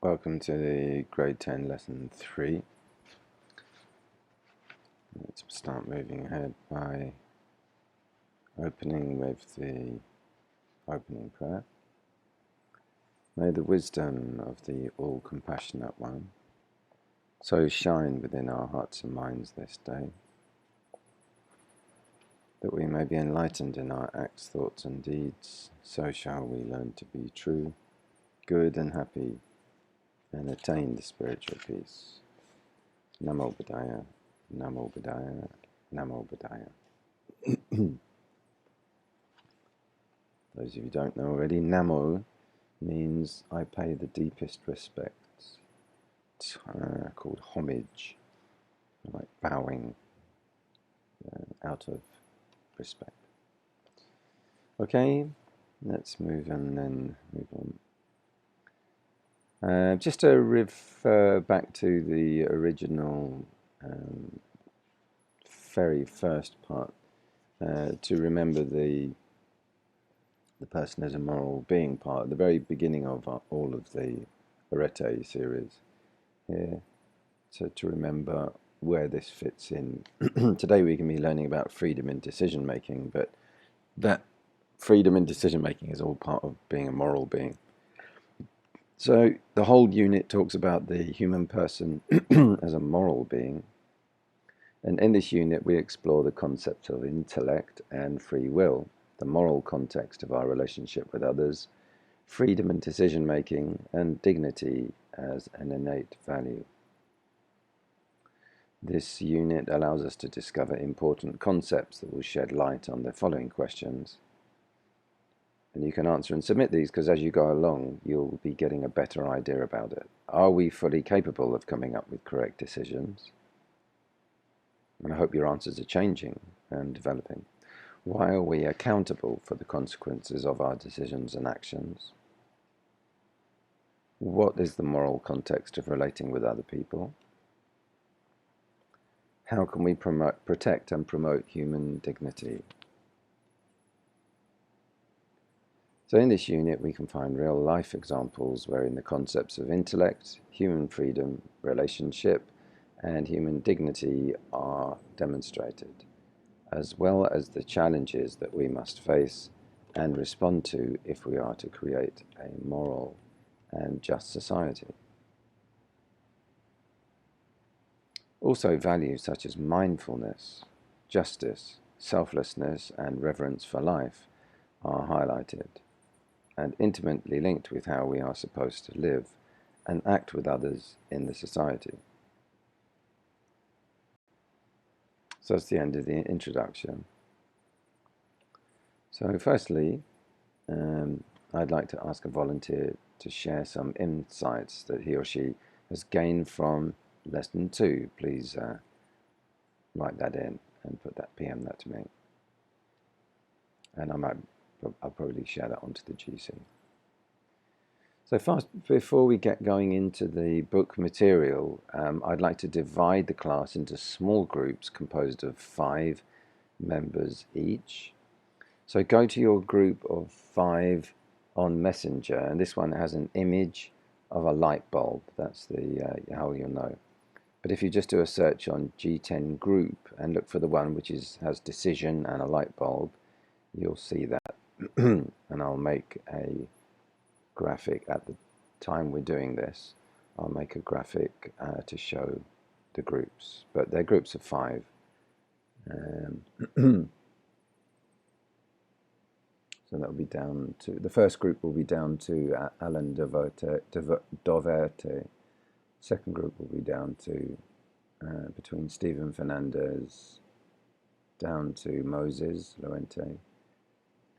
Welcome to the Grade 10 Lesson 3. Let's start moving ahead by opening with the opening prayer. May the wisdom of the all-compassionate one so shine within our hearts and minds this day, that we may be enlightened in our acts, thoughts and deeds. So shall we learn to be true, good and happy, and attain the spiritual peace. Namo Buddhaya, Namo Buddhaya, Namo Buddhaya. Those of you who don't know already, Namo means I pay the deepest respects. It's called homage, like bowing out of respect. Okay, let's move on. Just to refer back to the original very first part, to remember the person as a moral being part at the very beginning of all of the Arete series here. So to remember where this fits in. Today we can be learning about freedom in decision making, but that freedom in decision making is all part of being a moral being. So the whole unit talks about the human person as a moral being. And in this unit we explore the concepts of intellect and free will, the moral context of our relationship with others, freedom in decision making, and dignity as an innate value. This unit allows us to discover important concepts that will shed light on the following questions. And you can answer and submit these because as you go along, you'll be getting a better idea about it. Are we fully capable of coming up with correct decisions? And I hope your answers are changing and developing. Why are we accountable for the consequences of our decisions and actions? What is the moral context of relating with other people? How can we protect and promote human dignity? So in this unit we can find real life examples wherein the concepts of intellect, human freedom, relationship, and human dignity are demonstrated, as well as the challenges that we must face and respond to if we are to create a moral and just society. Also, values such as mindfulness, justice, selflessness, and reverence for life are highlighted and intimately linked with how we are supposed to live and act with others in the society. So that's the end of the introduction. So firstly, I'd like to ask a volunteer to share some insights that he or she has gained from Lesson 2. Please write that in and PM that to me. And I'll probably share that onto the GC. So first, before we get going into the book material, I'd like to divide the class into small groups composed of 5 members each. So go to your group of 5 on Messenger, and this one has an image of a light bulb. That's how you'll know. But if you just do a search on G10 group and look for the one which has decision and a light bulb, you'll see that. And I'll make a graphic at the time we're doing this. I'll make a graphic to show the groups, but they're groups of 5. So that will be down to, the first group will be down to Alan Doverte. Second group will be down to between Stephen Fernandez down to Moses Lorente,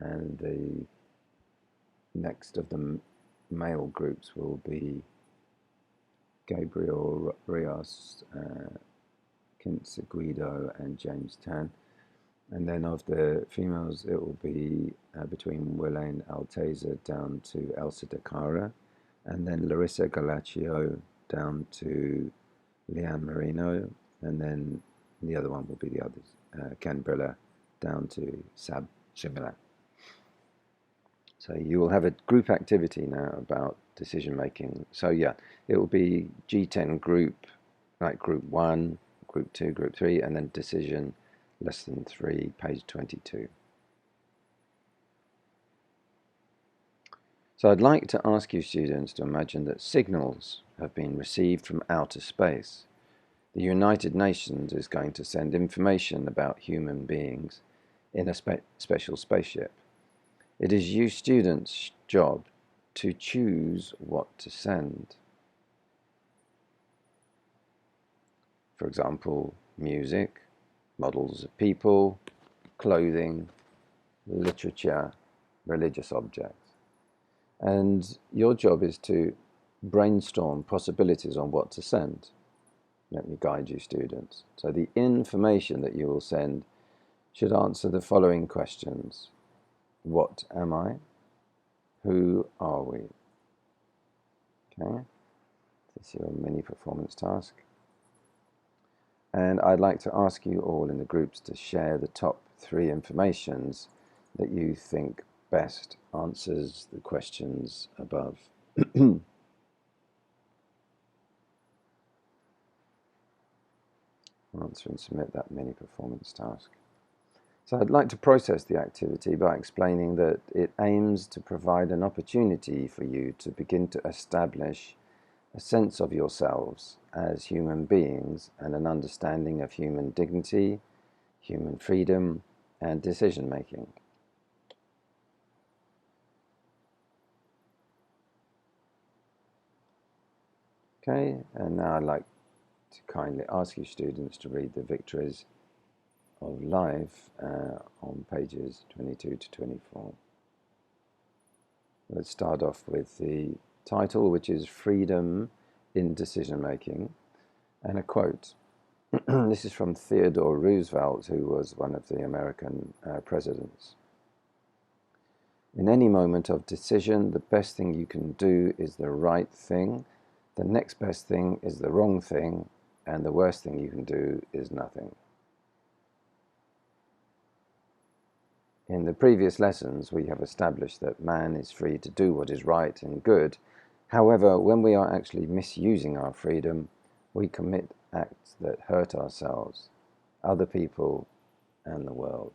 and the next of the male groups will be Gabriel Rios, Quince Guido, and James Tan. And then of the females, it will be between Wilaine Alteza down to Elsa De Cara, and then Larissa Galaccio down to Leanne Marino, and then the other one will be the others, Ken Brilla down to Sab Shimila. So you will have a group activity now about decision making. So yeah, it will be G10 group, like group 1, group 2, group 3, and then decision less than 3, page 22. So I'd like to ask you students to imagine that signals have been received from outer space. The United Nations is going to send information about human beings in a special spaceship. It is you students' job to choose what to send. For example, music, models of people, clothing, literature, religious objects. And your job is to brainstorm possibilities on what to send. Let me guide you, students. So the information that you will send should answer the following questions. What am I? Who are we? Okay, this is your mini performance task. And I'd like to ask you all in the groups to share the top 3 informations that you think best answers the questions above. Answer and submit that mini performance task. So I'd like to process the activity by explaining that it aims to provide an opportunity for you to begin to establish a sense of yourselves as human beings and an understanding of human dignity, human freedom, and decision making. Okay, and now I'd like to kindly ask you students to read the victories of life on pages 22 to 24. Let's start off with the title, which is Freedom in Decision Making, and a quote. This is from Theodore Roosevelt, who was one of the American presidents. In any moment of decision, the best thing you can do is the right thing, the next best thing is the wrong thing, and the worst thing you can do is nothing. In the previous lessons, we have established that man is free to do what is right and good. However, when we are actually misusing our freedom, we commit acts that hurt ourselves, other people, and the world.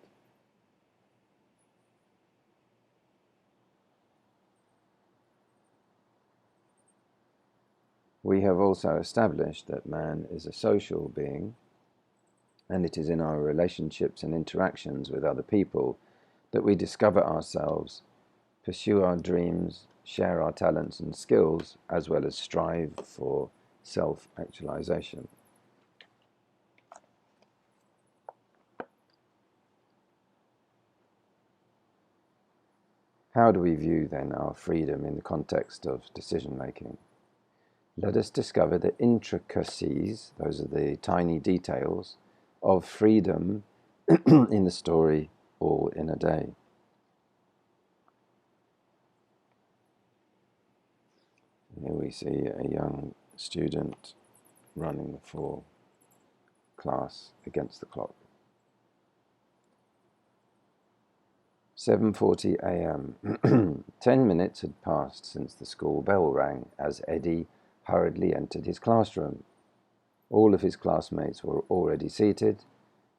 We have also established that man is a social being, and it is in our relationships and interactions with other people that we discover ourselves, pursue our dreams, share our talents and skills, as well as strive for self-actualization. How do we view then our freedom in the context of decision making? Let us discover the intricacies, those are the tiny details, of freedom in the story All in a Day. Here we see a young student running for class against the clock. 7:40 a.m. 10 minutes had passed since the school bell rang as Eddie hurriedly entered his classroom. All of his classmates were already seated,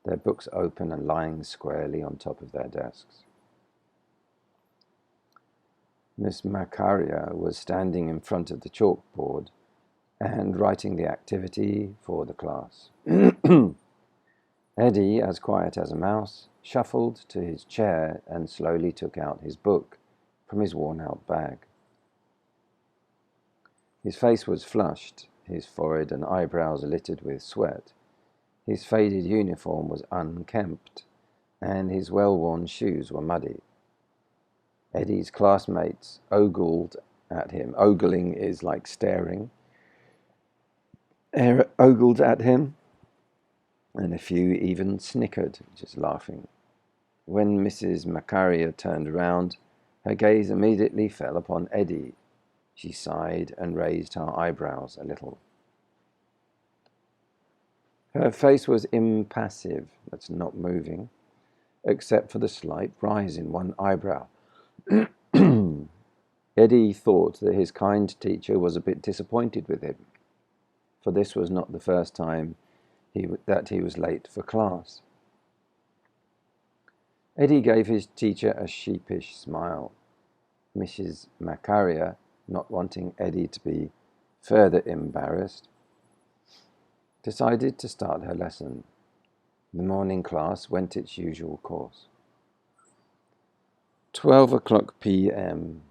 their books open and lying squarely on top of their desks. Miss Macaria was standing in front of the chalkboard and writing the activity for the class. Eddie, as quiet as a mouse, shuffled to his chair and slowly took out his book from his worn-out bag. His face was flushed, his forehead and eyebrows littered with sweat. His faded uniform was unkempt, and his well-worn shoes were muddy. Eddie's classmates ogled at him. Ogling is like staring. Ogled at him, and a few even snickered, just laughing. When Mrs. Macaria turned around, her gaze immediately fell upon Eddie. She sighed and raised her eyebrows a little. Her face was impassive, that's not moving, except for the slight rise in one eyebrow. Eddie thought that his kind teacher was a bit disappointed with him, for this was not the first time that he was late for class. Eddie gave his teacher a sheepish smile. Mrs. Macaria, not wanting Eddie to be further embarrassed, decided to start her lesson. The morning class went its usual course. 12 p.m.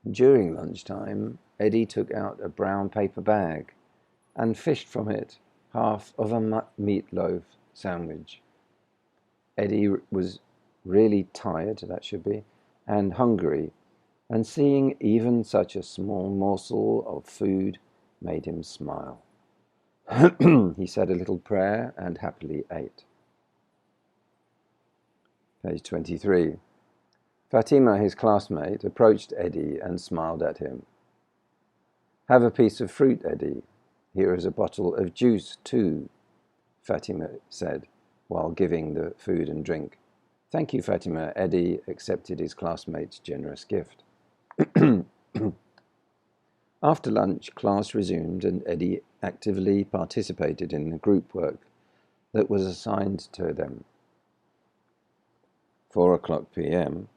During lunchtime, Eddie took out a brown paper bag and fished from it half of a meatloaf sandwich. Eddie was really tired, that should be, and hungry, and seeing even such a small morsel of food made him smile. He said a little prayer and happily ate. Page 23. Fatima, his classmate, approached Eddie and smiled at him. "Have a piece of fruit, Eddie. Here is a bottle of juice, too," Fatima said, while giving the food and drink. "Thank you, Fatima." Eddie accepted his classmate's generous gift. After lunch, class resumed, and Eddie actively participated in the group work that was assigned to them. 4 p.m.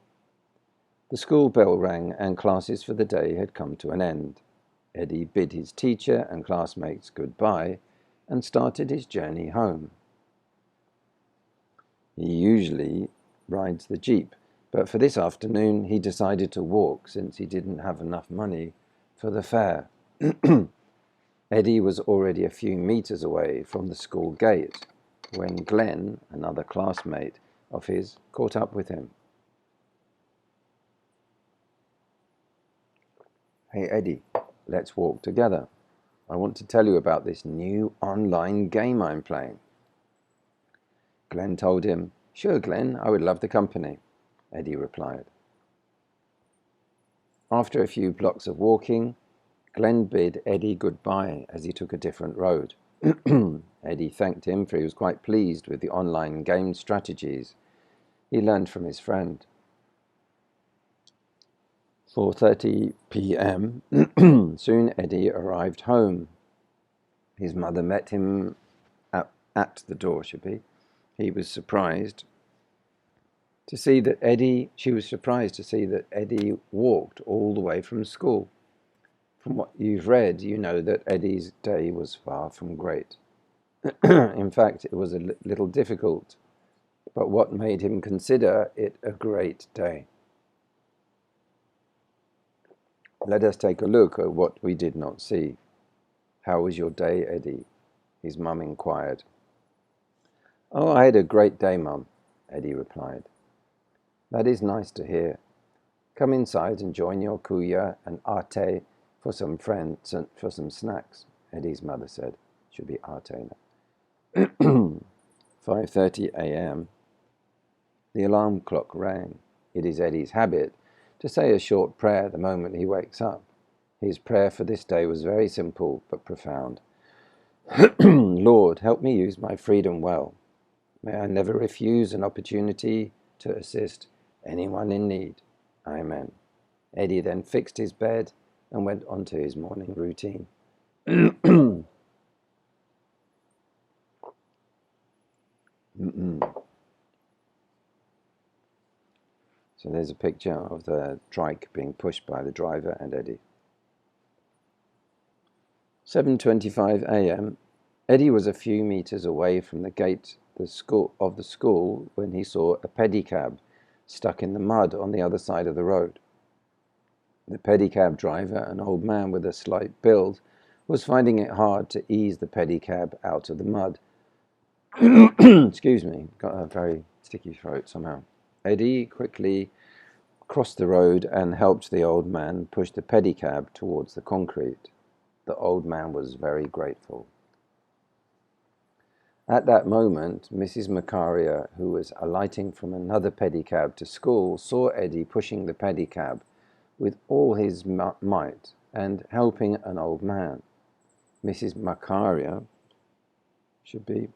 The school bell rang and classes for the day had come to an end. Eddie bid his teacher and classmates goodbye and started his journey home. He usually rides the jeep, but for this afternoon he decided to walk since he didn't have enough money for the fare. Eddie was already a few meters away from the school gate when Glenn, another classmate of his, caught up with him. "Hey Eddie, let's walk together. I want to tell you about this new online game I'm playing." Glenn told him. "Sure, Glenn, I would love the company," Eddie replied. After a few blocks of walking, Glenn bid Eddie goodbye as he took a different road. Eddie thanked him, for he was quite pleased with the online game strategies he learned from his friend. 4:30 p.m. Soon Eddie arrived home. His mother met him at the door, She was surprised to see that Eddie walked all the way from school. From what you've read, you know that Eddie's day was far from great. In fact, it was a little difficult, but what made him consider it a great day? Let us take a look at what we did not see. "How was your day, Eddie?" his mum inquired. "Oh, I had a great day, Mum," Eddie replied. "That is nice to hear. Come inside and join your kuya and ate for some snacks," Eddie's mother said. Should be ate now. 5:30 a.m. The alarm clock rang. It is Eddie's habit to say a short prayer the moment he wakes up. His prayer for this day was very simple but profound. "Lord, help me use my freedom well. May I never refuse an opportunity to assist anyone in need. Amen." Eddie then fixed his bed and went on to his morning routine. So there's a picture of the trike being pushed by the driver and Eddie. 7:25 a.m. Eddie was a few meters away from the gate of the school when he saw a pedicab stuck in the mud on the other side of the road. The pedicab driver, an old man with a slight build, was finding it hard to ease the pedicab out of the mud. Excuse me, got a very sticky throat somehow. Eddie quickly crossed the road and helped the old man push the pedicab towards the concrete. The old man was very grateful. At that moment, Mrs. Macaria, who was alighting from another pedicab to school, saw Eddie pushing the pedicab with all his might and helping an old man. Mrs. Macaria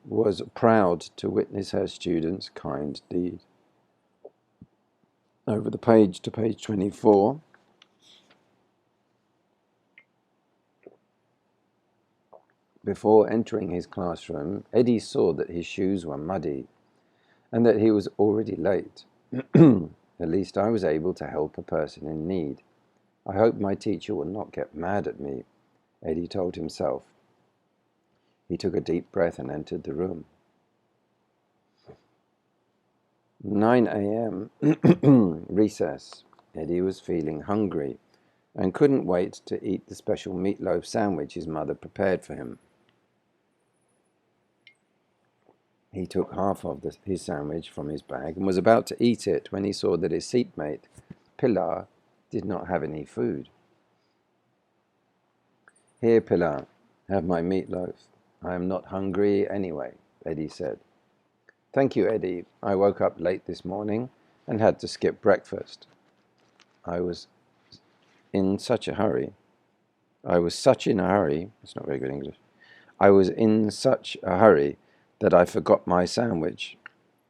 was proud to witness her student's kind deed. Over the page to page 24. Before entering his classroom, Eddie saw that his shoes were muddy and that he was already late. At least I was able to help a person in need. I hope my teacher will not get mad at me, Eddie told himself. He took a deep breath and entered the room. 9 a.m. Recess. Eddie was feeling hungry and couldn't wait to eat the special meatloaf sandwich his mother prepared for him. He took half of his sandwich from his bag and was about to eat it when he saw that his seatmate, Pilar, did not have any food. Here, Pilar, have my meatloaf. I am not hungry anyway, Eddie said. Thank you, Eddie. I woke up late this morning and had to skip breakfast. I was in such a hurry. It's not very good English. I was in such a hurry that I forgot my sandwich.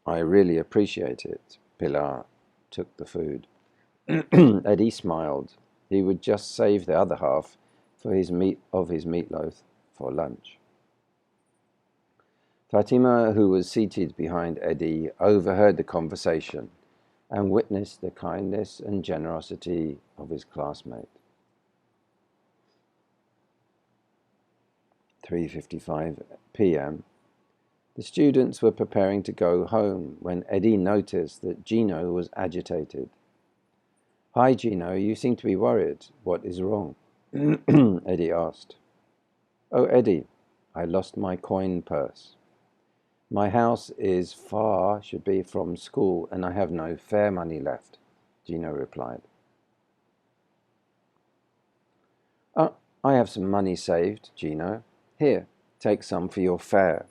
I really appreciate it. Pilar took the food. Eddie smiled. He would just save the other half for his meatloaf for lunch. Fatima, who was seated behind Eddie, overheard the conversation and witnessed the kindness and generosity of his classmate. 3:55 p.m. The students were preparing to go home when Eddie noticed that Gino was agitated. Hi, Gino, you seem to be worried. What is wrong? Eddie asked. Oh, Eddie, I lost my coin purse. My house is far, should be, from school, and I have no fare money left, Gino replied. Oh, I have some money saved, Gino. Here, take some for your fare.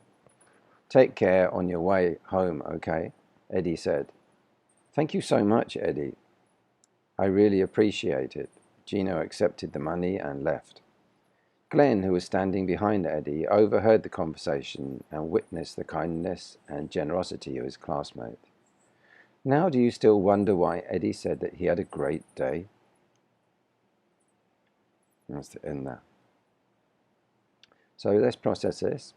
Take care on your way home, okay? Eddie said. Thank you so much, Eddie. I really appreciate it. Gino accepted the money and left. Glenn, who was standing behind Eddie, overheard the conversation and witnessed the kindness and generosity of his classmate. Now do you still wonder why Eddie said that he had a great day? That's the end there. So let's process this.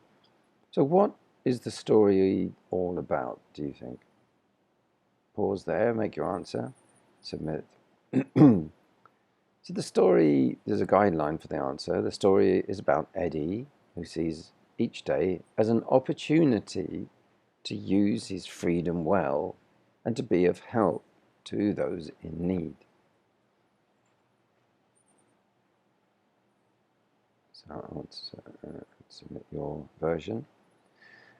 So what is the story all about, do you think? Pause there, make your answer, submit. So the story, there's a guideline for the answer. The story is about Eddie, who sees each day as an opportunity to use his freedom well and to be of help to those in need. So submit your version.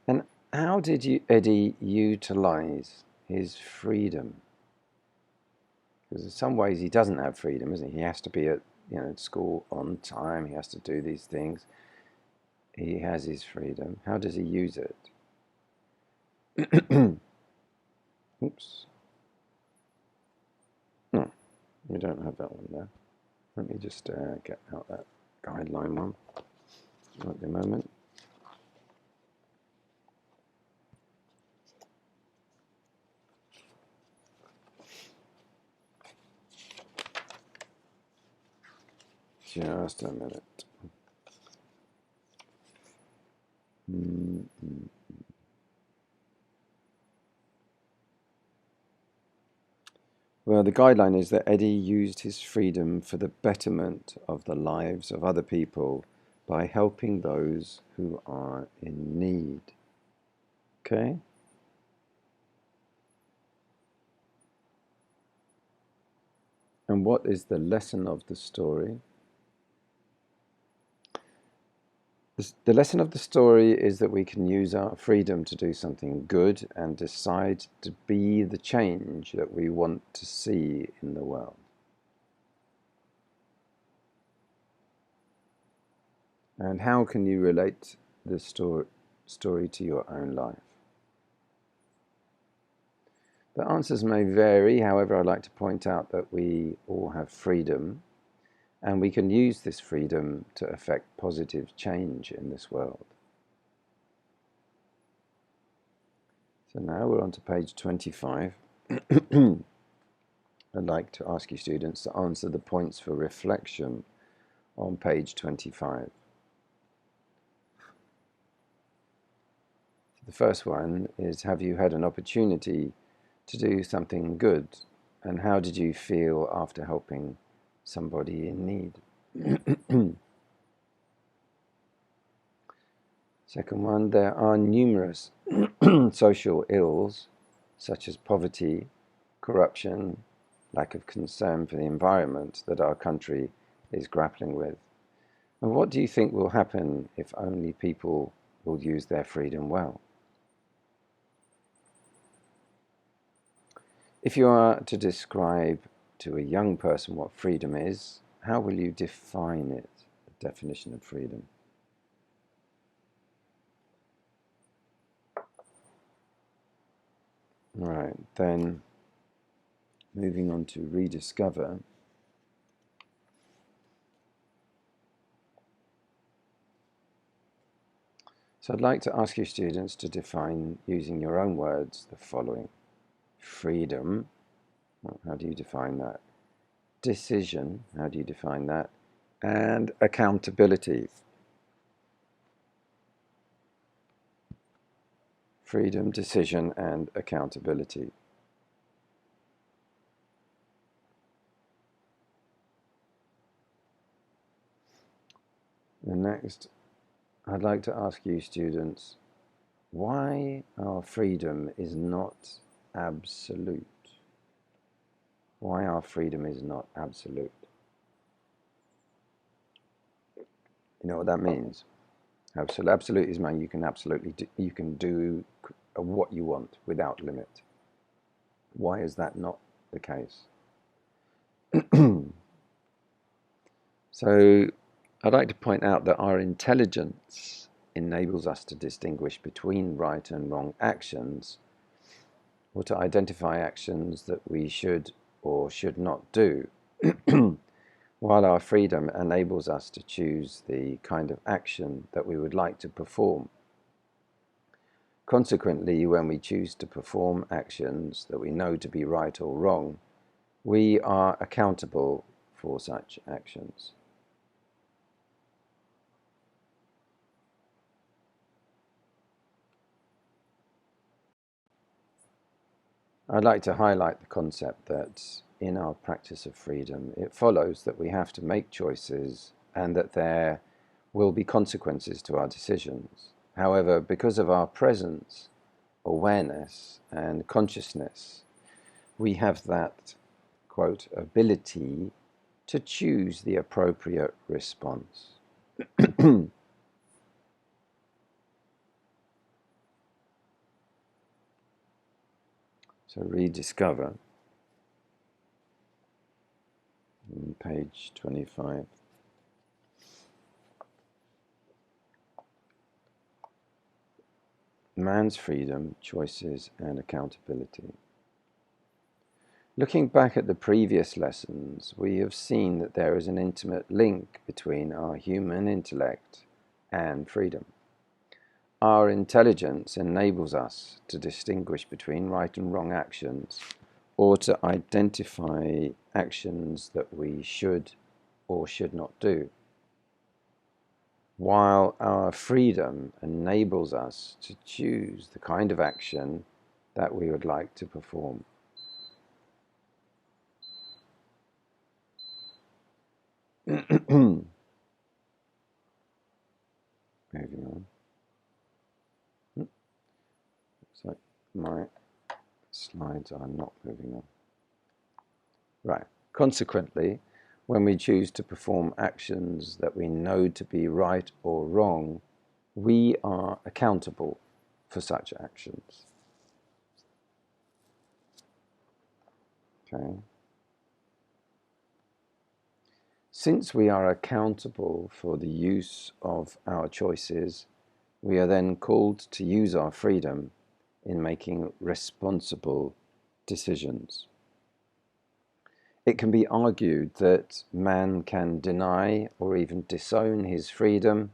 And how did Eddie utilize his freedom? Because in some ways he doesn't have freedom, isn't he? He has to be at school on time. He has to do these things. He has his freedom. How does he use it? Oops. No, we don't have that one there. Let me just get out that guideline one at the moment. Just a minute. Well, the guideline is that Eddie used his freedom for the betterment of the lives of other people by helping those who are in need. Okay? And what is the lesson of the story? The lesson of the story is that we can use our freedom to do something good and decide to be the change that we want to see in the world. And how can you relate the story to your own life? The answers may vary, however, I'd like to point out that we all have freedom, and we can use this freedom to effect positive change in this world. So now we're on to page 25. I'd like to ask you students to answer the points for reflection on page 25. The first one is, have you had an opportunity to do something good, and how did you feel after helping somebody in need? Second one, there are numerous social ills such as poverty, corruption, lack of concern for the environment that our country is grappling with. And what do you think will happen if only people will use their freedom well? If you are to describe to a young person what freedom is, how will you define it, the definition of freedom? Right, then moving on to rediscover. So I'd like to ask you students to define, using your own words, the following. Freedom, how do you define that? Decision, how do you define that? And accountability. Freedom, decision, and accountability. And next, I'd like to ask you students, why our freedom is not absolute. Why our freedom is not absolute. You know what that means? Absolute is mean you can do what you want without limit. Why is that not the case? So I'd like to point out that our intelligence enables us to distinguish between right and wrong actions, or to identify actions that we should or should not do, while our freedom enables us to choose the kind of action that we would like to perform. Consequently, when we choose to perform actions that we know to be right or wrong, we are accountable for such actions. I'd like to highlight the concept that in our practice of freedom, it follows that we have to make choices and that there will be consequences to our decisions. However, because of our presence, awareness, and consciousness, we have that, quote, ability to choose the appropriate response. So rediscover, on page 25. Man's freedom, choices, and accountability. Looking back at the previous lessons, we have seen that there is an intimate link between our human intellect and freedom. Our intelligence enables us to distinguish between right and wrong actions, or to identify actions that we should or should not do, while our freedom enables us to choose the kind of action that we would like to perform. Moving on. Looks like my slides are not moving on. Right. Consequently, when we choose to perform actions that we know to be right or wrong, we are accountable for such actions. Okay. Since we are accountable for the use of our choices, we are then called to use our freedom in making responsible decisions. It can be argued that man can deny or even disown his freedom,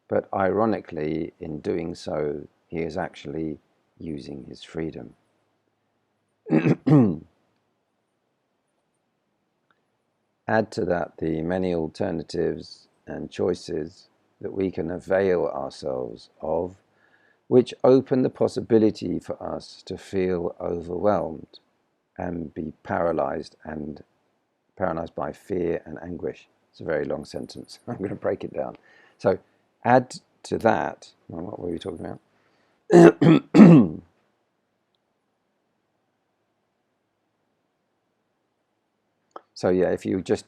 but ironically, in doing so, he is actually using his freedom. Add to that the many alternatives and choices that we can avail ourselves of, which open the possibility for us to feel overwhelmed and be paralyzed by fear and anguish. It's a very long sentence. I'm going to break it down. So add to that, well, what were we talking about? So yeah, if you just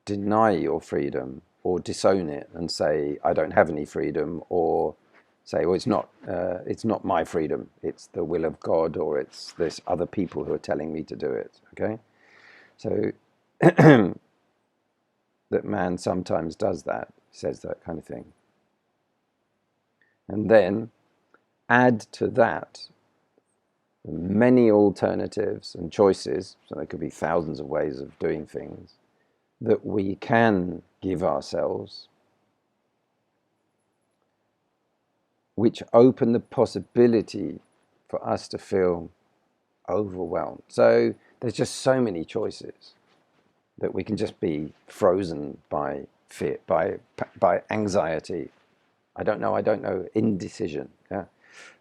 deny your freedom or disown it and say, I don't have any freedom, or say, well, it's not my freedom, it's the will of God, or it's this other people who are telling me to do it, okay? So that man sometimes does that, says that kind of thing. And then add to that many alternatives and choices, so there could be thousands of ways of doing things, that we can give ourselves, which open the possibility for us to feel overwhelmed. So there's just so many choices that we can just be frozen by fear, by anxiety. I don't know, indecision. Yeah.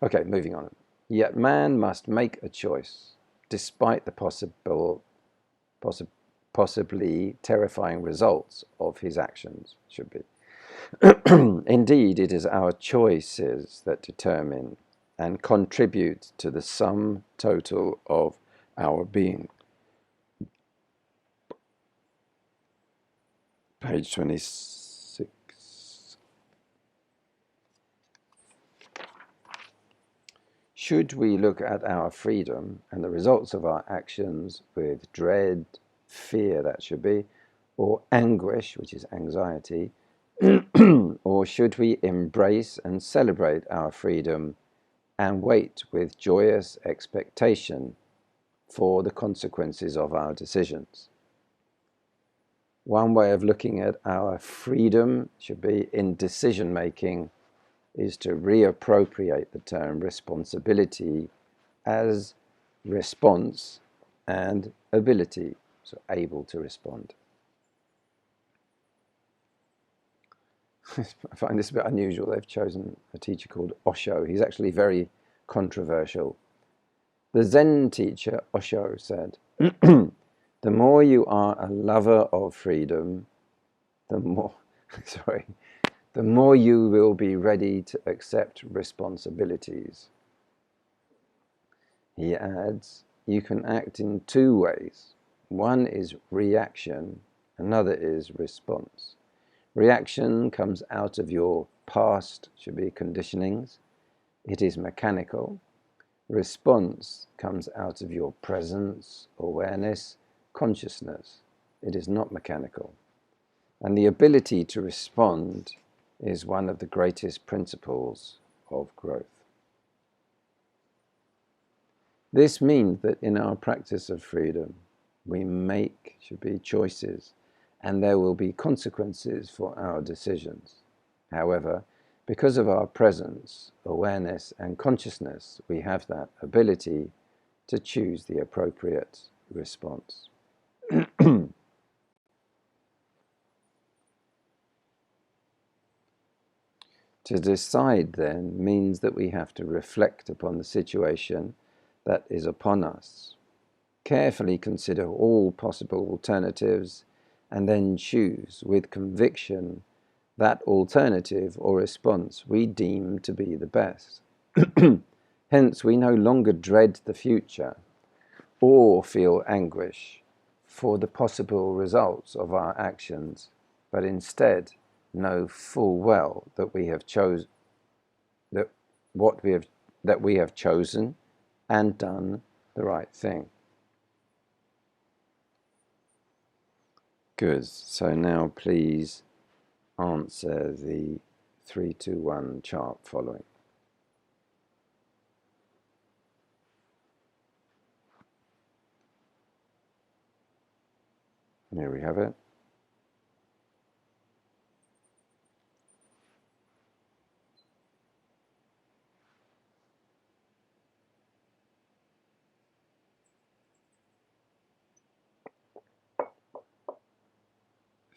Okay, moving on. Yet man must make a choice, despite the possibly terrifying results of his actions, should be. Indeed, it is our choices that determine and contribute to the sum total of our being. Page 26. Should we look at our freedom and the results of our actions with dread, fear, that should be, or anguish, which is anxiety, or should we embrace and celebrate our freedom and wait with joyous expectation for the consequences of our decisions? One way of looking at our freedom should be in decision making is to reappropriate the term responsibility as response and ability, so able to respond. I find this a bit unusual. They've chosen a teacher called Osho. He's actually very controversial. The Zen teacher, Osho, said, the more you are a lover of freedom, the more you will be ready to accept responsibilities. He adds, you can act in two ways. One is reaction, another is response. Reaction comes out of your past, should be conditionings. It is mechanical. Response comes out of your presence, awareness, consciousness. It is not mechanical. And the ability to respond is one of the greatest principles of growth. This means that in our practice of freedom, we make, should be, choices, and there will be consequences for our decisions. However, because of our presence, awareness, and consciousness, we have that ability to choose the appropriate response. To decide, then, means that we have to reflect upon the situation that is upon us, carefully consider all possible alternatives, and then choose with conviction that alternative or response we deem to be the best. Hence, we no longer dread the future or feel anguish for the possible results of our actions, but instead know full well that we have chosen and done the right thing. Good. So now please answer the 3, 2, 1 chart following. Here we have it.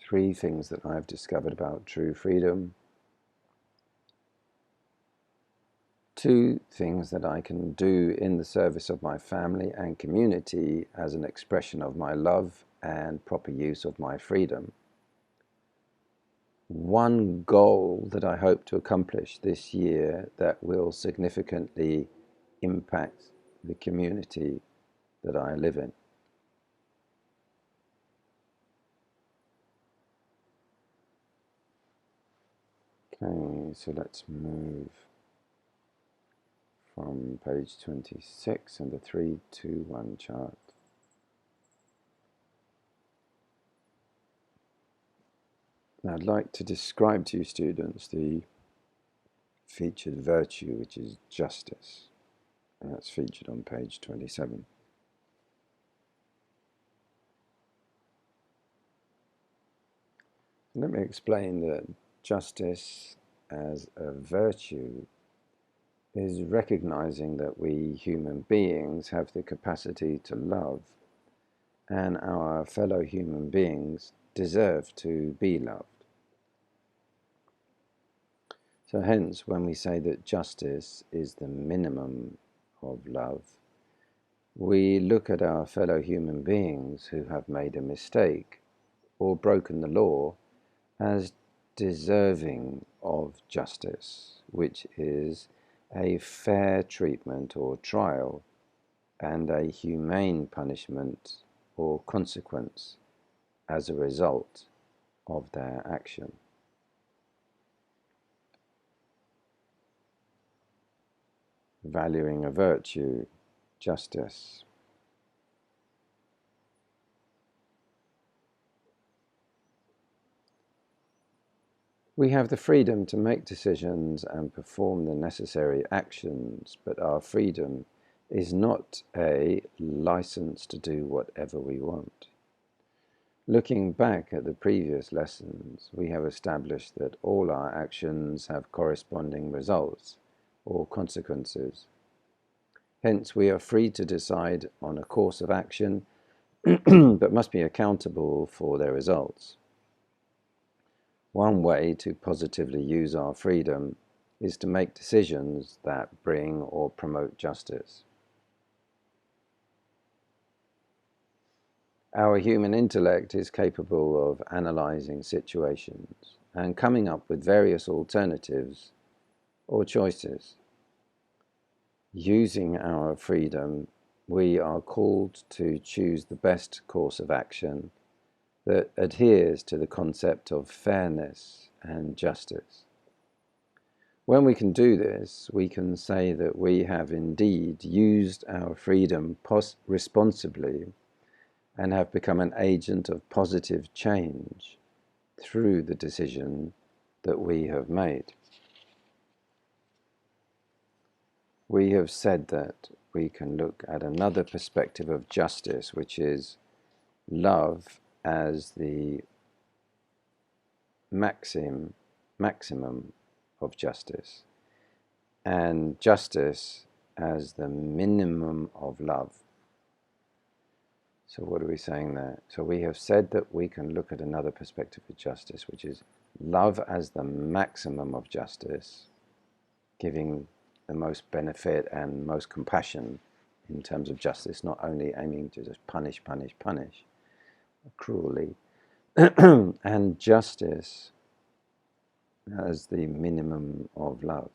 Three things that I've discovered about true freedom. 2 things that I can do in the service of my family and community as an expression of my love and proper use of my freedom. 1 goal that I hope to accomplish this year that will significantly impact the community that I live in. Okay, so let's move from page 26 and the 3, 2, 1 chart. Now I'd like to describe to you students the featured virtue, which is justice, and that's featured on page 27. Let me explain that justice as a virtue is recognizing that we human beings have the capacity to love, and our fellow human beings deserve to be loved. So hence, when we say that justice is the minimum of love, we look at our fellow human beings who have made a mistake or broken the law as deserving of justice, which is a fair treatment or trial and a humane punishment or consequence as a result of their action. Valuing a virtue, justice. We have the freedom to make decisions and perform the necessary actions, but our freedom is not a license to do whatever we want. Looking back at the previous lessons, we have established that all our actions have corresponding results or consequences. Hence, we are free to decide on a course of action, but must be accountable for their results. One way to positively use our freedom is to make decisions that bring or promote justice. Our human intellect is capable of analyzing situations and coming up with various alternatives or choices. Using our freedom, we are called to choose the best course of action that adheres to the concept of fairness and justice. When we can do this, we can say that we have indeed used our freedom responsibly and have become an agent of positive change through the decision that we have made. We have said that we can look at another perspective of justice, which is love as the maximum of justice, and justice as the minimum of love. So what are we saying there? So we have said that we can look at another perspective of justice, which is love as the maximum of justice, giving the most benefit and most compassion in terms of justice, not only aiming to just punish cruelly, and justice as the minimum of love.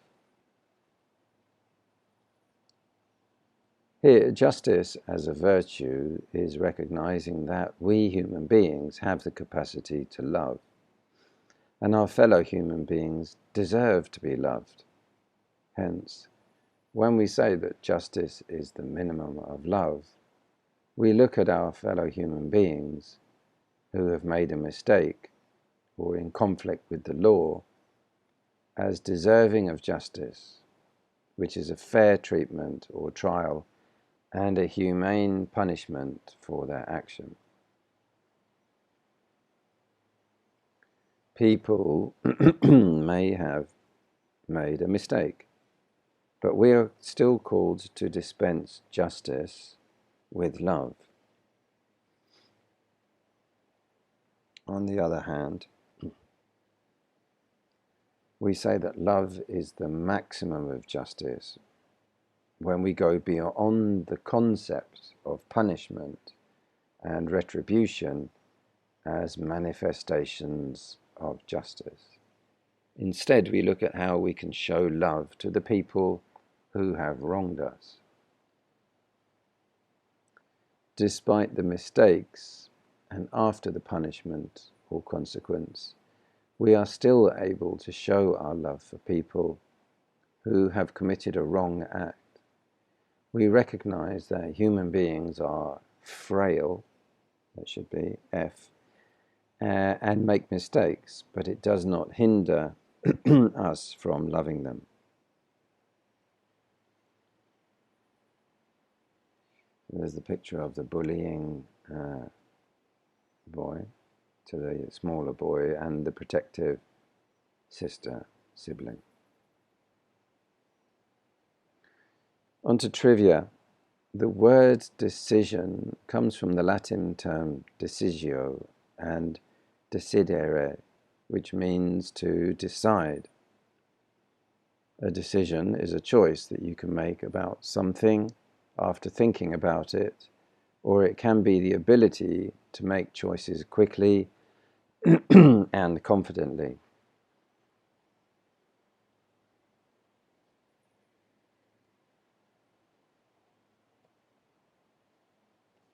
Here, justice as a virtue is recognizing that we human beings have the capacity to love, and our fellow human beings deserve to be loved. Hence, when we say that justice is the minimum of love, we look at our fellow human beings who have made a mistake or in conflict with the law as deserving of justice, which is a fair treatment or trial and a humane punishment for their action. People may have made a mistake, but we are still called to dispense justice with love. On the other hand, we say that love is the maximum of justice when we go beyond the concept of punishment and retribution as manifestations of justice. Instead, we look at how we can show love to the people who have wronged us. Despite the mistakes and after the punishment or consequence, we are still able to show our love for people who have committed a wrong act. We recognize that human beings are frail, that should be F, and make mistakes, but it does not hinder us from loving them. There's the picture of the bullying boy to the smaller boy and the protective sibling. On to trivia. The word decision comes from the Latin term decisio and decidere, which means to decide. A decision is a choice that you can make about something after thinking about it, or it can be the ability to make choices quickly and confidently.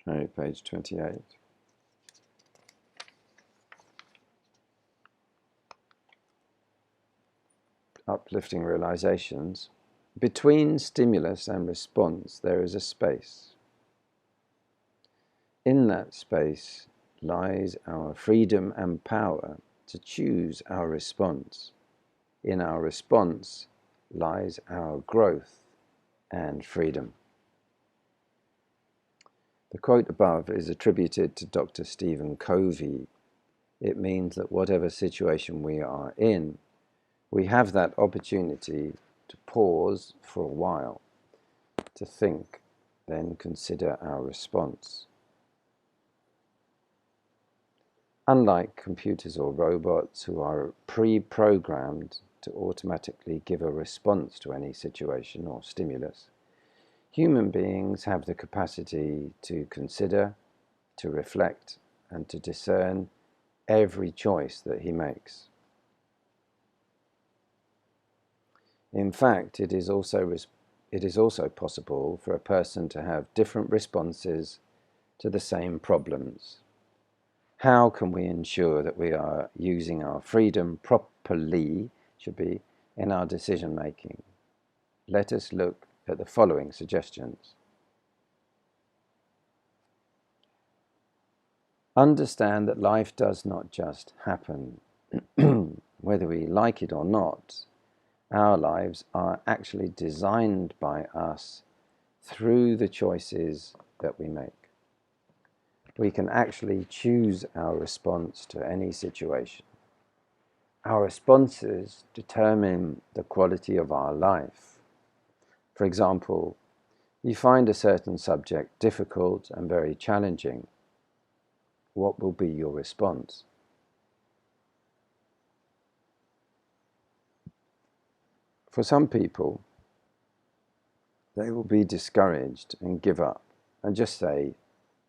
Right, page 28. Uplifting realizations. Between stimulus and response, there is a space. In that space lies our freedom and power to choose our response. In our response lies our growth and freedom. The quote above is attributed to Dr. Stephen Covey. It means that whatever situation we are in, we have that opportunity to pause for a while, to think, then consider our response. Unlike computers or robots who are pre-programmed to automatically give a response to any situation or stimulus, human beings have the capacity to consider, to reflect, and to discern every choice that he makes. In fact, it is also possible for a person to have different responses to the same problems. How can we ensure that we are using our freedom properly, should be, in our decision making? Let us look at the following suggestions. Understand that life does not just happen. Whether we like it or not, our lives are actually designed by us through the choices that we make. We can actually choose our response to any situation. Our responses determine the quality of our life. For example, you find a certain subject difficult and very challenging. What will be your response? For some people, they will be discouraged and give up and just say,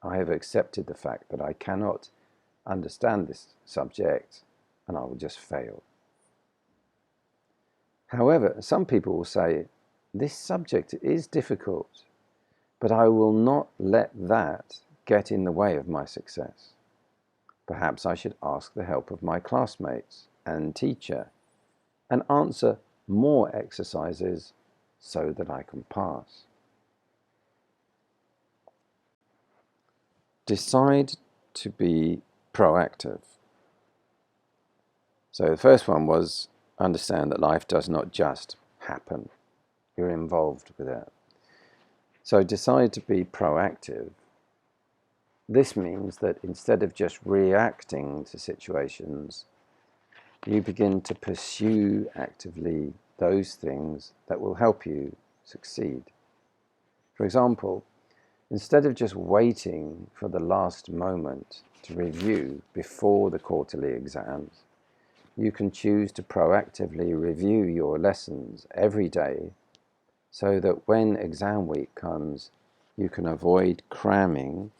I have accepted the fact that I cannot understand this subject and I will just fail. However, some people will say, this subject is difficult, but I will not let that get in the way of my success. Perhaps I should ask the help of my classmates and teacher and answer more exercises so that I can pass. Decide to be proactive. So the first one was understand that life does not just happen. You're involved with it. So decide to be proactive. This means that instead of just reacting to situations, you begin to pursue actively those things that will help you succeed. For example, instead of just waiting for the last moment to review before the quarterly exams, you can choose to proactively review your lessons every day so that when exam week comes, you can avoid cramming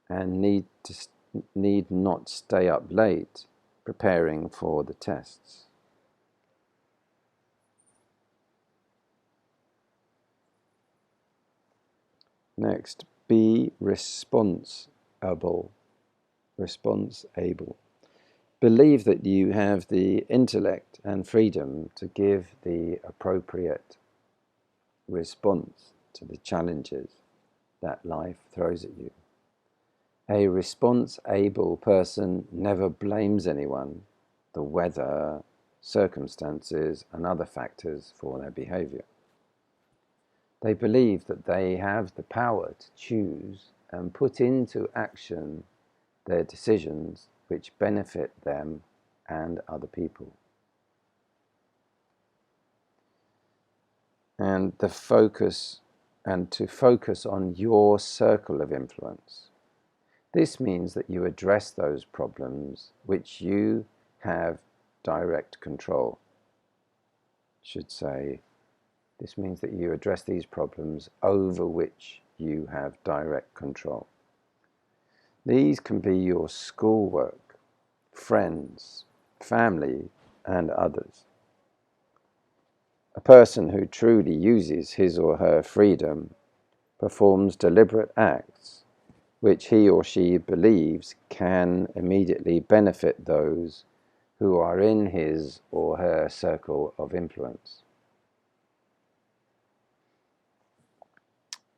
and need not stay up late preparing for the tests. Next, be responsible. Believe that you have the intellect and freedom to give the appropriate response to the challenges that life throws at you. A response-able person never blames anyone, the weather, circumstances, and other factors for their behavior. They believe that they have the power to choose and put into action their decisions which benefit them and other people. And to focus on your circle of influence. This means that you address those problems which you have direct control. Should say, this means that you address these problems over which you have direct control. These can be your schoolwork, friends, family, and others. A person who truly uses his or her freedom performs deliberate acts which he or she believes can immediately benefit those who are in his or her circle of influence.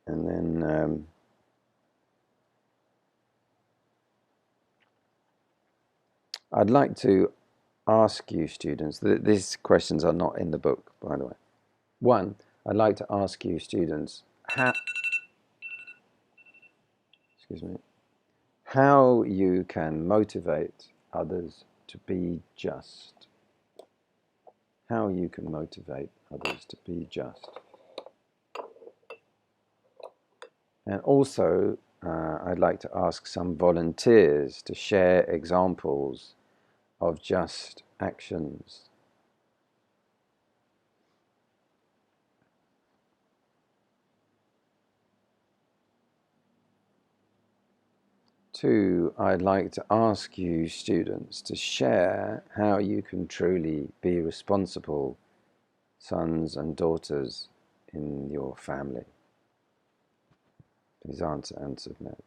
And then I'd like to ask you students, these questions are not in the book, by the way. One, I'd like to ask you students how you can motivate others to be just. How you can motivate others to be just. And also, I'd like to ask some volunteers to share examples of just actions. Two, I'd like to ask you students to share how you can truly be responsible sons and daughters in your family. Please answer and submit.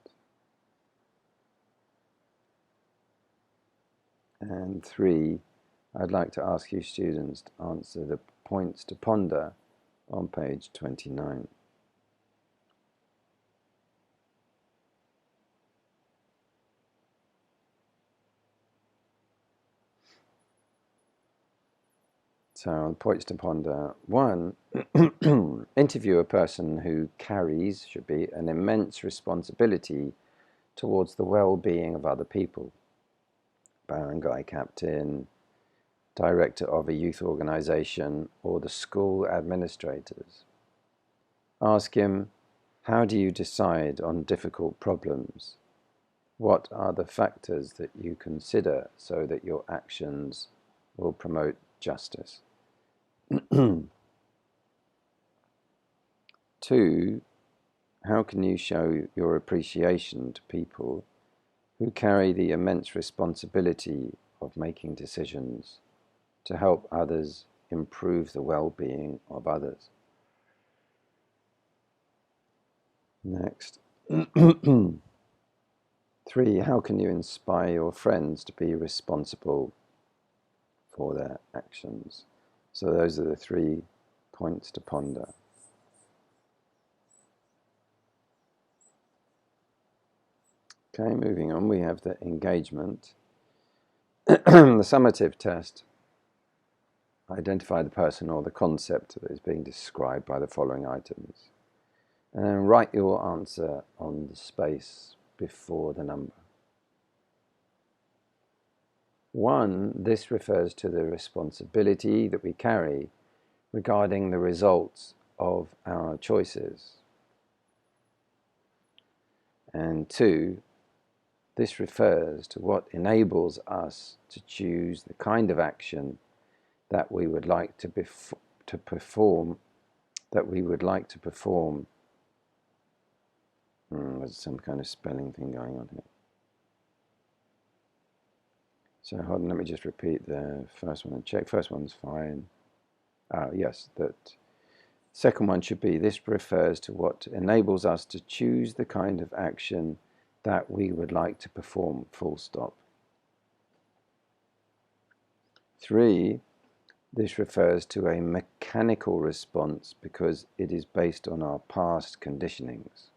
And three, I'd like to ask you students to answer the points to ponder on page 29. So, points to ponder. One, interview a person who carries, should be, an immense responsibility towards the well-being of other people. Barangay captain, director of a youth organization, or the school administrators. Ask him, how do you decide on difficult problems? What are the factors that you consider so that your actions will promote justice? Two, how can you show your appreciation to people who carry the immense responsibility of making decisions to help others improve the well-being of others? Next. Three, how can you inspire your friends to be responsible for their actions? So those are the 3 points to ponder. Okay, moving on, we have the engagement. The summative test. Identify the person or the concept that is being described by the following items. And then write your answer on the space before the number. 1, this refers to the responsibility that we carry regarding the results of our choices. And 2, This refers to what enables us to choose the kind of action that we would like to perform. There's some kind of spelling thing going on here. So hold on, let me just repeat the first one and check. First one's fine. Yes, that second one should be, this refers to what enables us to choose the kind of action that we would like to perform, full stop. 3, this refers to a mechanical response because it is based on our past conditionings.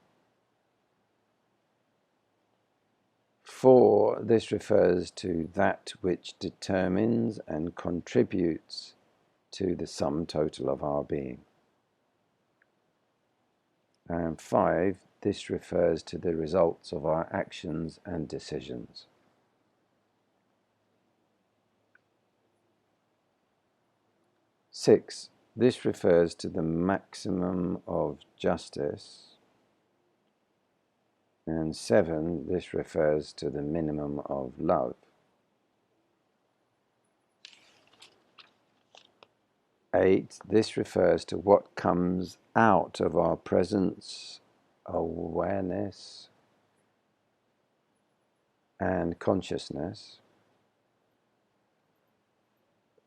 4, this refers to that which determines and contributes to the sum total of our being. And 5, this refers to the results of our actions and decisions. Six, this refers to the maximum of justice. And 7, this refers to the minimum of love. 8, this refers to what comes out of our presence, awareness, and consciousness.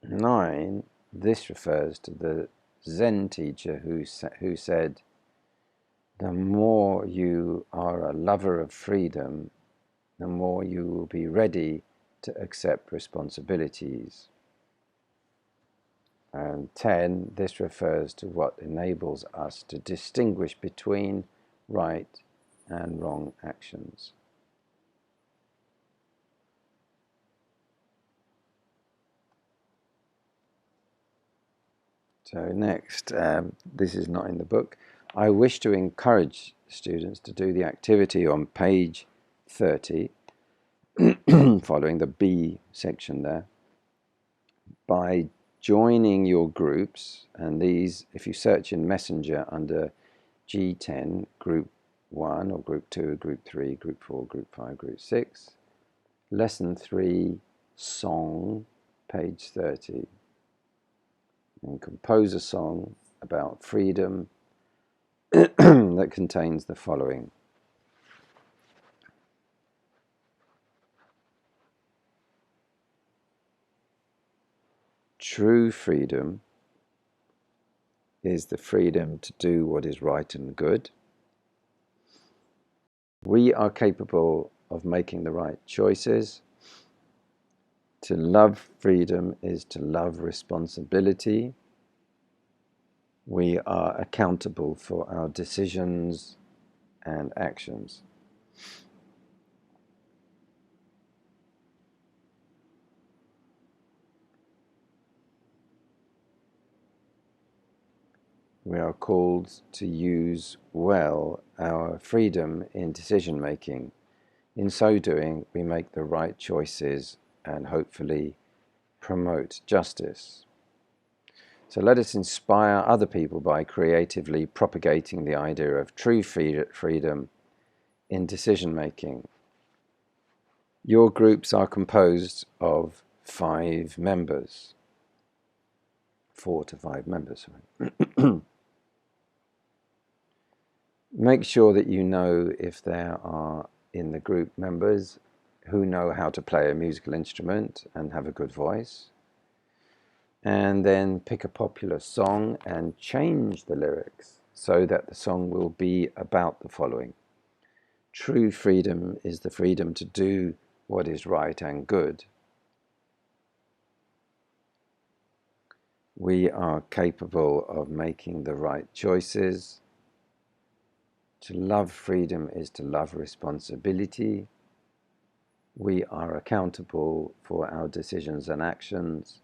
9, this refers to the Zen teacher who said, the more you are a lover of freedom, the more you will be ready to accept responsibilities. And 10, this refers to what enables us to distinguish between right and wrong actions. So next, this is not in the book. I wish to encourage students to do the activity on page 30, following the B section there, by joining your groups, and these, if you search in Messenger under G10, Group 1 or Group 2, Group 3, Group 4, Group 5, Group 6, Lesson 3, Song, page 30, and compose a song about freedom that contains the following. True freedom is the freedom to do what is right and good. We are capable of making the right choices. To love freedom is to love responsibility. We are accountable for our decisions and actions. We are called to use well our freedom in decision making. In so doing, we make the right choices and hopefully promote justice. So let us inspire other people by creatively propagating the idea of true freedom in decision making. Your groups are composed of 5 members. 4 to 5 members, sorry. Make sure that you know if there are in the group members who know how to play a musical instrument and have a good voice. And then pick a popular song and change the lyrics so that the song will be about the following. True freedom is the freedom to do what is right and good. We are capable of making the right choices. To love freedom is to love responsibility. We are accountable for our decisions and actions.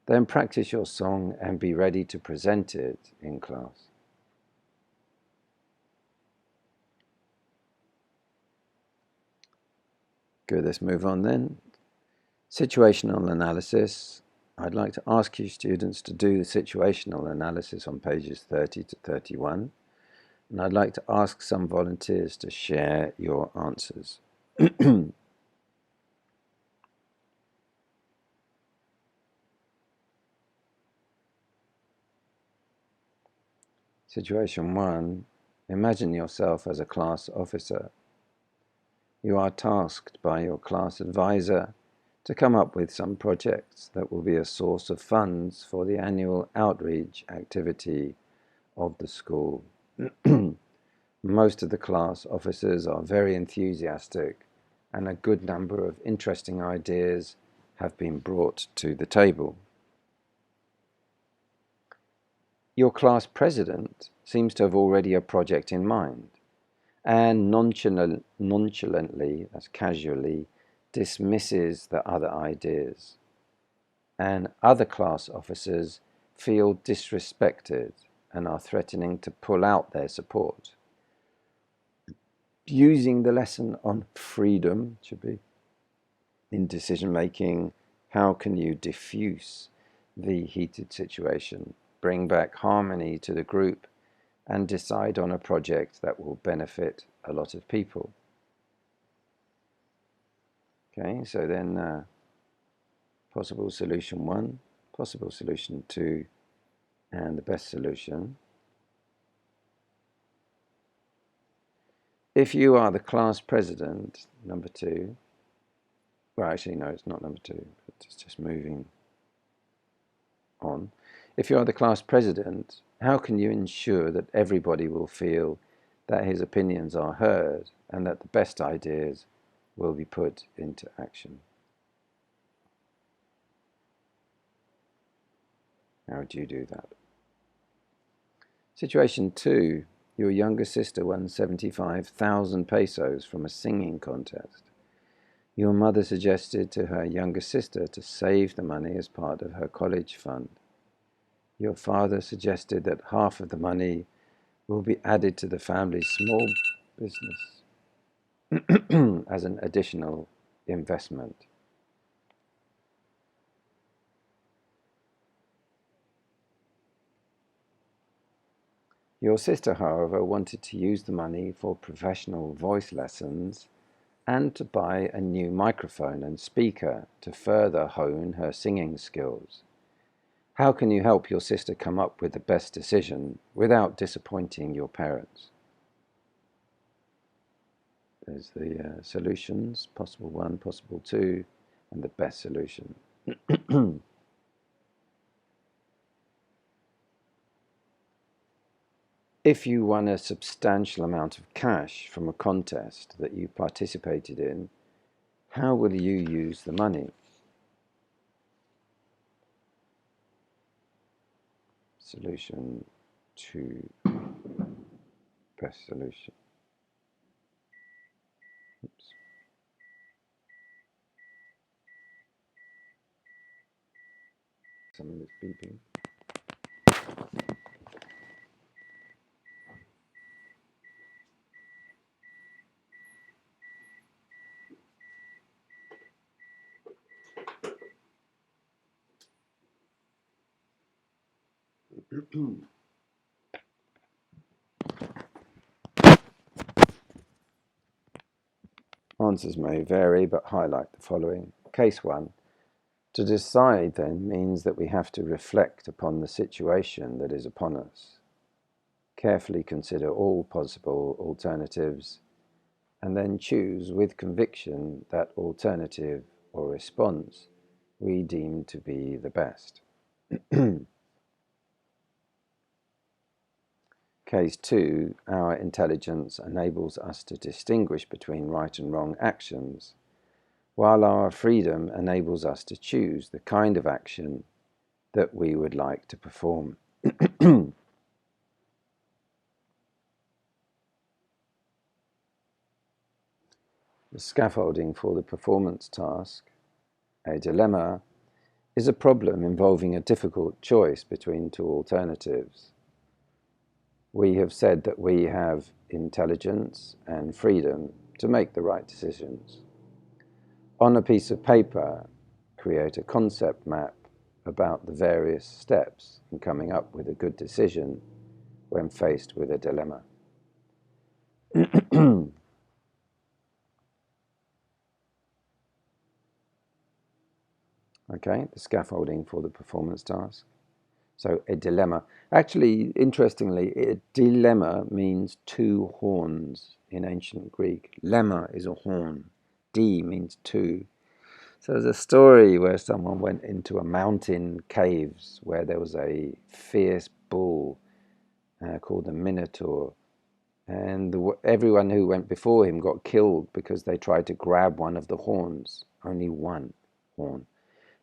Then practice your song and be ready to present it in class. Good, let's move on then. Situational analysis. I'd like to ask you students to do the situational analysis on pages 30 to 31. And I'd like to ask some volunteers to share your answers. Situation 1. Imagine yourself as a class officer. You are tasked by your class advisor to come up with some projects that will be a source of funds for the annual outreach activity of the school. Most of the class officers are very enthusiastic, and a good number of interesting ideas have been brought to the table. Your class president seems to have already a project in mind, and nonchalantly, as casually, dismisses the other ideas. And other class officers feel disrespected and are threatening to pull out their support. Using the lesson on freedom, should be, in decision making, how can you diffuse the heated situation, bring back harmony to the group, and decide on a project that will benefit a lot of people? Okay, so then possible solution 1, possible solution 2, and the best solution. If you are the class president, number 2, well, actually, no, it's not number 2, but it's just moving on. If you are the class president, how can you ensure that everybody will feel that his opinions are heard and that the best ideas will be put into action? How would you do that? Situation 2. Your younger sister won 75,000 pesos from a singing contest. Your mother suggested to her younger sister to save the money as part of her college fund. Your father suggested that half of the money will be added to the family's small business as an additional investment. Your sister, however, wanted to use the money for professional voice lessons and to buy a new microphone and speaker to further hone her singing skills. How can you help your sister come up with the best decision without disappointing your parents? There's the solutions, possible 1, possible 2, and the best solution. If you won a substantial amount of cash from a contest that you participated in, how will you use the money? Solution 2, best solution. Oops. Something that's beeping. Answers may vary, but highlight the following. Case 1. To decide, then, means that we have to reflect upon the situation that is upon us, carefully consider all possible alternatives, and then choose with conviction that alternative or response we deem to be the best. Case 2, our intelligence enables us to distinguish between right and wrong actions, while our freedom enables us to choose the kind of action that we would like to perform. The scaffolding for the performance task, a dilemma, is a problem involving a difficult choice between 2 alternatives. We have said that we have intelligence and freedom to make the right decisions. On a piece of paper, create a concept map about the various steps in coming up with a good decision when faced with a dilemma. Okay, the scaffolding for the performance task. So a dilemma. Actually, interestingly, a dilemma means two horns in ancient Greek. Lemma is a horn. D means two. So there's a story where someone went into a mountain caves where there was a fierce bull called a minotaur. And everyone who went before him got killed because they tried to grab one of the horns, only one horn.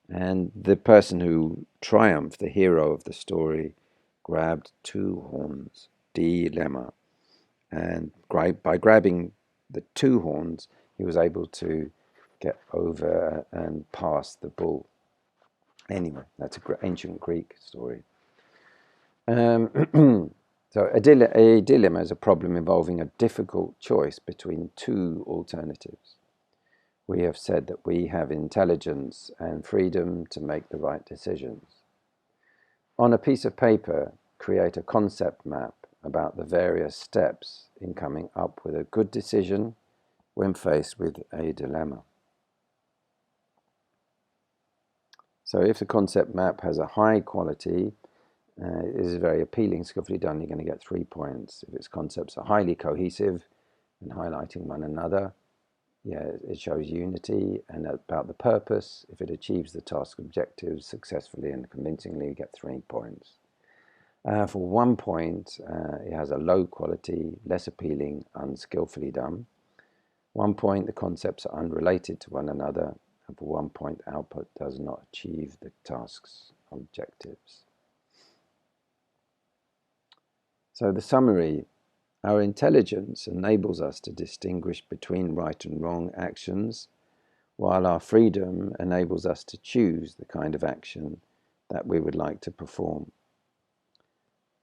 And the person who triumphed, the hero of the story, grabbed two horns, dilemma. And by grabbing the two horns, he was able to get over and past the bull. Anyway, that's an ancient Greek story. So a dilemma is a problem involving a difficult choice between two alternatives. We have said that we have intelligence and freedom to make the right decisions. On a piece of paper, create a concept map about the various steps in coming up with a good decision when faced with a dilemma. So if the concept map has a high quality, it is very appealing, skillfully done, you're going to get 3 points. If its concepts are highly cohesive and highlighting one another, it shows unity and about the purpose. If it achieves the task objectives successfully and convincingly, you get 3 points. For 1 point, it has a low quality, less appealing, unskillfully done. 1 point, the concepts are unrelated to one another. And for 1 point, the output does not achieve the task's objectives. So the summary, our intelligence enables us to distinguish between right and wrong actions, while our freedom enables us to choose the kind of action that we would like to perform.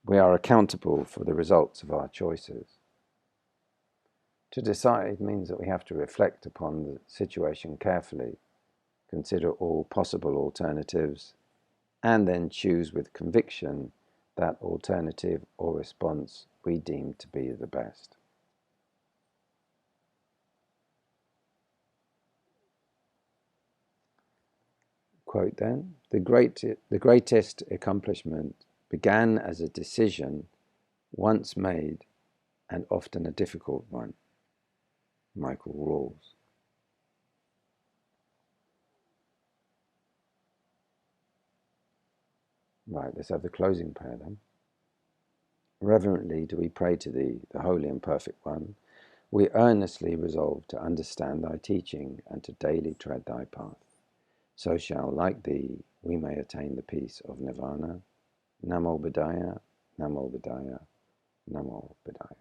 We are accountable for the results of our choices. To decide means that we have to reflect upon the situation carefully, consider all possible alternatives, and then choose with conviction that alternative or response we deem to be the best. Quote then, the greatest accomplishment began as a decision once made and often a difficult one. Michael Rawls. Right, let's have the closing prayer then. Reverently do we pray to thee, the Holy and Perfect One. We earnestly resolve to understand thy teaching and to daily tread thy path. So shall, like thee, we may attain the peace of Nirvana. Namo Buddhaya, Namo Buddhaya, Namo Buddhaya.